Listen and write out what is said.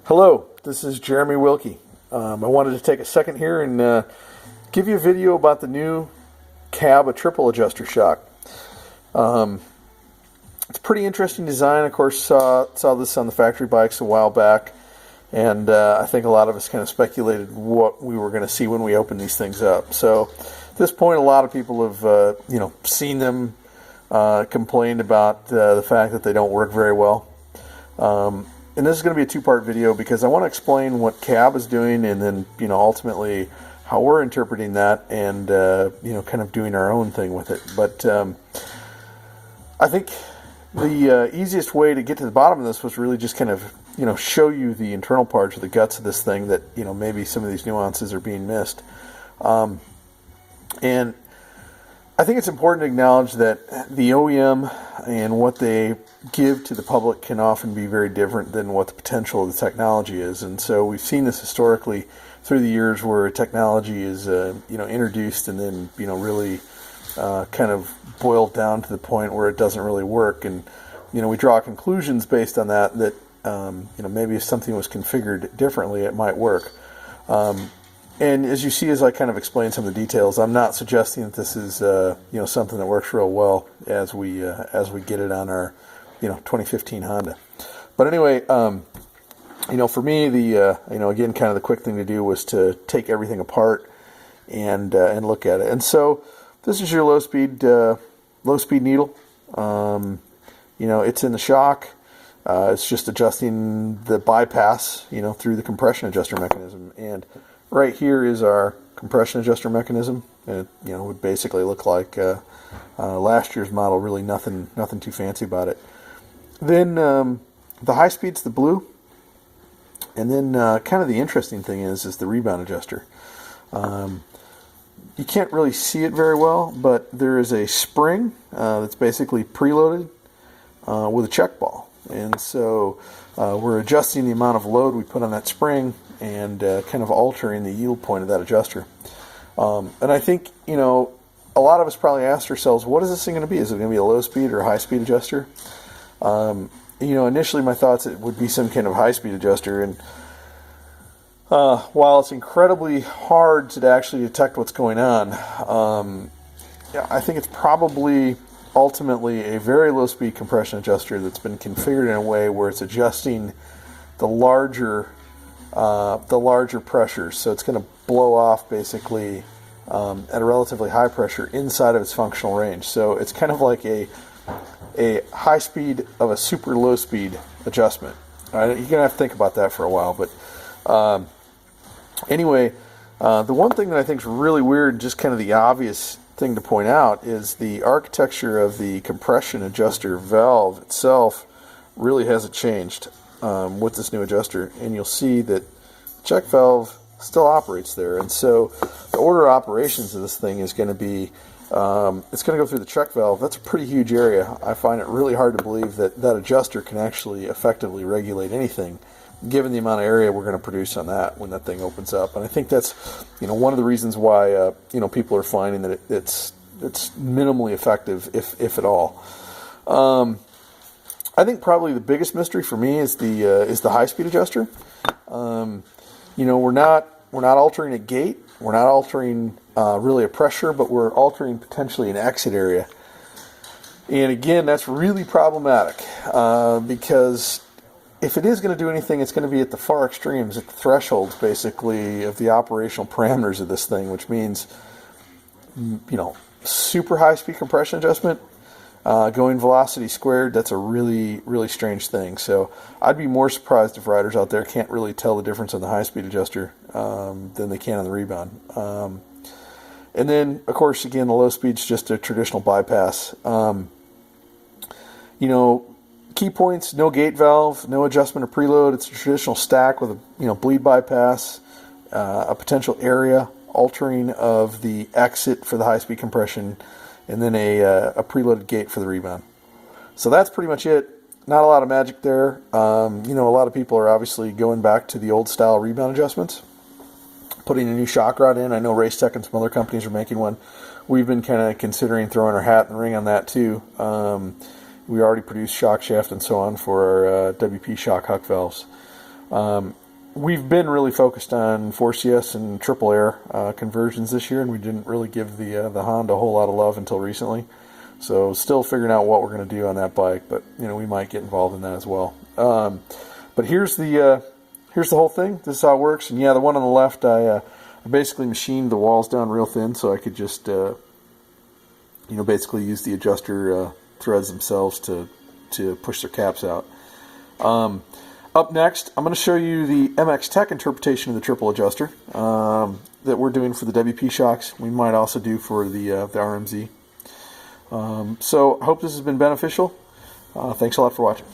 Hello, this is Jeremy Wilkie. I wanted to take a second here and give you a video about the new KYB Triple adjuster shock. It's a pretty interesting design. Of course, saw this on the factory bikes a while back, and I think a lot of us kind of speculated what we were going to see when we opened these things up. So at this point, a lot of people have seen them, complained about the fact that they don't work very well. And this is going to be a two-part video because I want to explain what KYB is doing, and then ultimately how we're interpreting that, and kind of doing our own thing with it. But I think the easiest way to get to the bottom of this was really just kind of show you the internal parts or the guts of this thing that maybe some of these nuances are being missed. And I think it's important to acknowledge that the OEM and what they give to the public can often be very different than what the potential of the technology is. And so we've seen this historically through the years where technology is introduced and then really kind of boiled down to the point where it doesn't really work. And we draw conclusions based on that maybe if something was configured differently, it might work. And as you see, as I kind of explain some of the details, I'm not suggesting that this is something that works real well as we get it on our 2015 Honda. But anyway, for me, again, kind of the quick thing to do was to take everything apart and look at it. And so this is your low speed needle. It's in the shock. It's just adjusting the bypass, through the compression adjuster mechanism. And right here is our compression adjuster mechanism. And it, would basically look like last year's model. Really, nothing too fancy about it. Then the high speed's the blue, and then kind of the interesting thing is the rebound adjuster. You can't really see it very well, but there is a spring that's basically preloaded with a check ball, and so we're adjusting the amount of load we put on that spring and kind of altering the yield point of that adjuster. And I think a lot of us probably asked ourselves, what is this thing going to be? Is it going to be a low speed or a high speed adjuster? Initially my thoughts it would be some kind of high speed adjuster, and while it's incredibly hard to actually detect what's going on, I think it's probably ultimately a very low speed compression adjuster that's been configured in a way where it's adjusting the larger pressures, so it's going to blow off basically at a relatively high pressure inside of its functional range. So it's kind of like a high speed of a super low speed adjustment. You're going to have to think about that for a while. But anyway, the one thing that I think is really weird, just kind of the obvious thing to point out, is the architecture of the compression adjuster valve itself really hasn't changed with this new adjuster. And you'll see that the check valve still operates there. And so the order of operations of this thing is going to be it's going to go through the check valve. That's a pretty huge area. I find it really hard to believe that adjuster can actually effectively regulate anything, given the amount of area we're going to produce on that when that thing opens up. And I think that's one of the reasons why people are finding that it's minimally effective, if at all. I think probably the biggest mystery for me is the high speed adjuster. We're not altering a gate. We're not altering really a pressure, but we're altering potentially an exit area. And again, that's really problematic because if it is going to do anything, it's going to be at the far extremes, at the thresholds, basically, of the operational parameters of this thing, which means, super high-speed compression adjustment, going velocity squared, that's a really, really strange thing. So I'd be more surprised if riders out there can't really tell the difference on the high-speed adjuster than they can on the rebound. And then, of course, again, the low speed's just a traditional bypass. Key points: no gate valve, no adjustment of preload. It's a traditional stack with a bleed bypass, a potential area altering of the exit for the high-speed compression, and then a preloaded gate for the rebound. So that's pretty much it. Not a lot of magic there. A lot of people are obviously going back to the old style rebound adjustments, putting a new shock rod in. I know Race Tech and some other companies are making one. We've been kind of considering throwing our hat in the ring on that too. We already produce shock shaft and so on for our WP shock huck valves. We've been really focused on 4CS and Triple Air conversions this year, and we didn't really give the Honda a whole lot of love until recently. So still figuring out what we're going to do on that bike, but we might get involved in that as well. But here's the whole thing. This is how it works. And yeah, the one on the left, I basically machined the walls down real thin so I could just basically use the adjuster threads themselves to push their caps out. Up next, I'm going to show you the MX Tech interpretation of the triple adjuster that we're doing for the WP shocks. We might also do for the RMZ. So I hope this has been beneficial. Thanks a lot for watching.